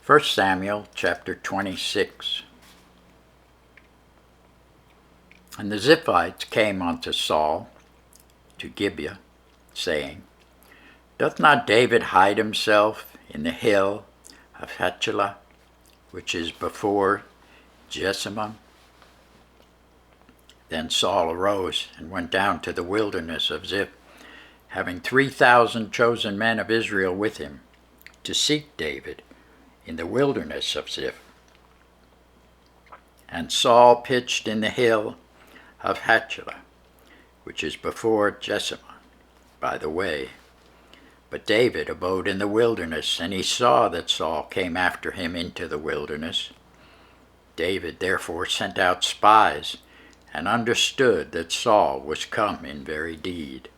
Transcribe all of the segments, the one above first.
1 Samuel chapter 26. And the Ziphites came unto Saul to Gibeah, saying, Doth not David hide himself in the hill of Hachilah, which is before Jessamine? Then Saul arose and went down to the wilderness of Ziph, having 3,000 chosen men of Israel with him, to seek David in the wilderness of Ziph. And Saul pitched in the hill of Hachilah, which is before Jessamine, by the way. But David abode in the wilderness, and he saw that Saul came after him into the wilderness. David therefore sent out spies, and understood that Saul was come in very deed.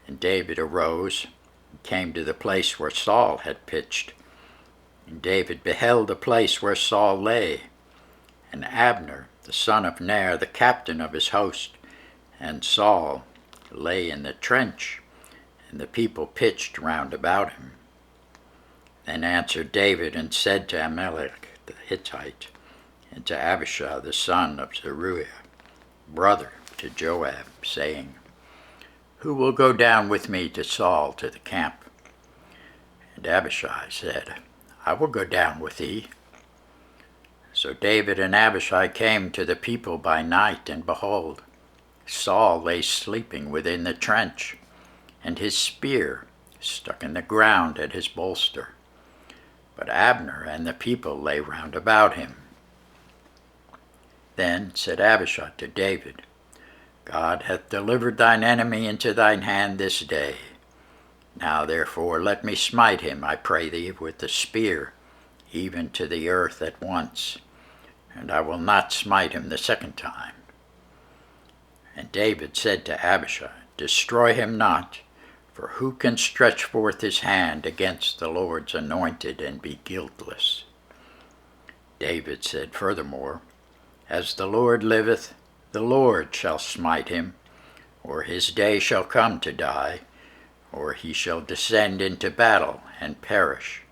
And David arose, and came to the place where Saul had pitched. And David beheld the place where Saul lay, and Abner, the son of Ner, the captain of his host, and Saul lay in the trench, and the people pitched round about him. Then answered David and said to Ahimelech the Hittite, and to Abishai the son of Zeruiah, brother to Joab, saying, Who will go down with me to Saul to the camp? And Abishai said, I will go down with thee. So David and Abishai came to the people by night, and behold, Saul lay sleeping within the trench, and his spear stuck in the ground at his bolster. But Abner and the people lay round about him. Then said Abishai to David, God hath delivered thine enemy into thine hand this day. Now therefore let me smite him, I pray thee, with the spear, even to the earth at once, and I will not smite him the second time. And David said to Abishai, Destroy him not, for who can stretch forth his hand against the Lord's anointed and be guiltless? David said furthermore, As the Lord liveth, the Lord shall smite him, or his day shall come to die, or he shall descend into battle and perish.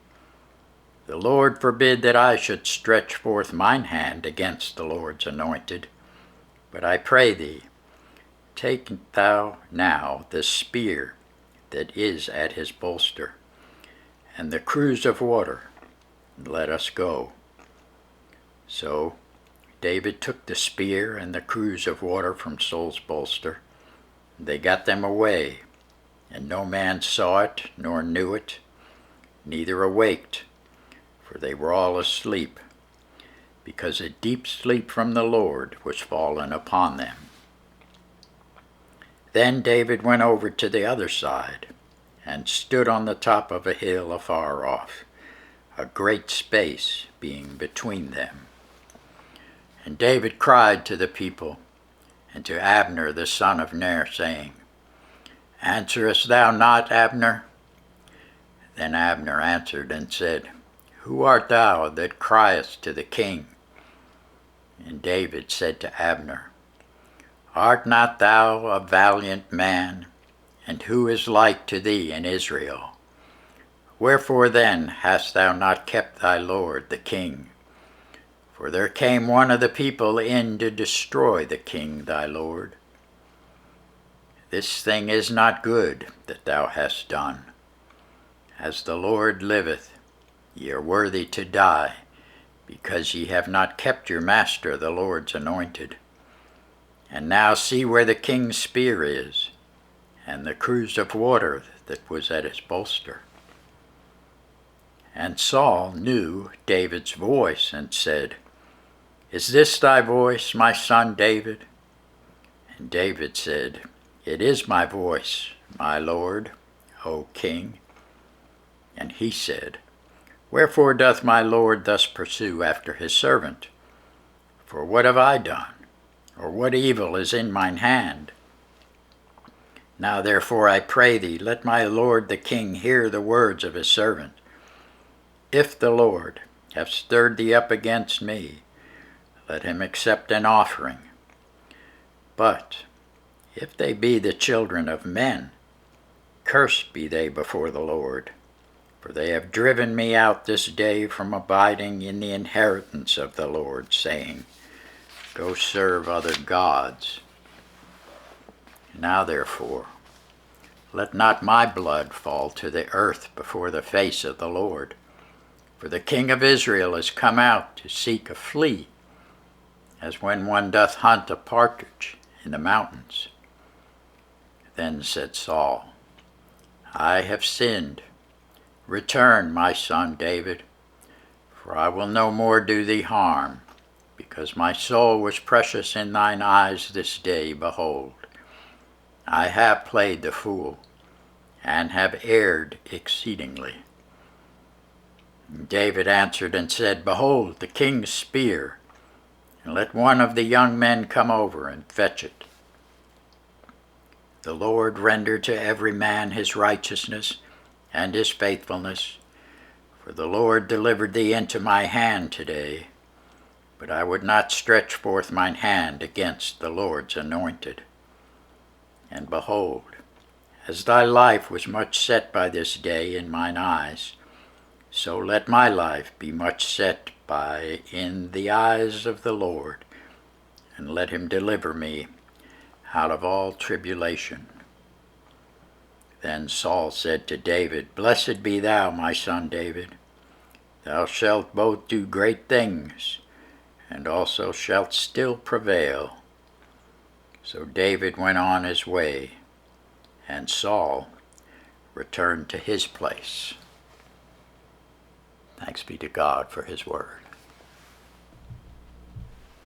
The Lord forbid that I should stretch forth mine hand against the Lord's anointed. But I pray thee, take thou now the spear that is at his bolster, and the cruse of water, and let us go. So David took the spear and the cruse of water from Saul's bolster. They got them away, and no man saw it nor knew it, neither awaked, for they were all asleep, because a deep sleep from the Lord was fallen upon them. Then David went over to the other side, and stood on the top of a hill afar off, a great space being between them. And David cried to the people, and to Abner the son of Ner, saying, Answerest thou not, Abner? Then Abner answered and said, Who art thou that criest to the king? And David said to Abner, Art not thou a valiant man? And who is like to thee in Israel? Wherefore then hast thou not kept thy lord the king? For there came one of the people in to destroy the king thy lord. This thing is not good that thou hast done. As the Lord liveth, ye are worthy to die, because ye have not kept your master the Lord's anointed. And now see where the king's spear is, and the cruse of water that was at his bolster. And Saul knew David's voice, and said, Is this thy voice, my son David? And David said, It is my voice, my lord, O king. And he said, Wherefore doth my lord thus pursue after his servant? For what have I done? Or what evil is in mine hand? Now therefore I pray thee, let my lord the king hear the words of his servant. If the Lord have stirred thee up against me, let him accept an offering. But if they be the children of men, cursed be they before the Lord. For they have driven me out this day from abiding in the inheritance of the Lord, saying, Go serve other gods. Now therefore, let not my blood fall to the earth before the face of the Lord. For the king of Israel is come out to seek a flea, as when one doth hunt a partridge in the mountains. Then said Saul, I have sinned. Return, my son David, for I will no more do thee harm, because my soul was precious in thine eyes this day. Behold, I have played the fool, and have erred exceedingly. And David answered and said, Behold, the king's spear, and let one of the young men come over and fetch it. The Lord render to every man his righteousness and his faithfulness, for the Lord delivered thee into my hand today, but I would not stretch forth mine hand against the Lord's anointed. And behold, as thy life was much set by this day in mine eyes, so let my life be much set by in the eyes of the Lord, and let him deliver me out of all tribulation. Then Saul said to David, Blessed be thou, my son David. Thou shalt both do great things, and also shalt still prevail. So David went on his way, and Saul returned to his place. Thanks be to God for his word.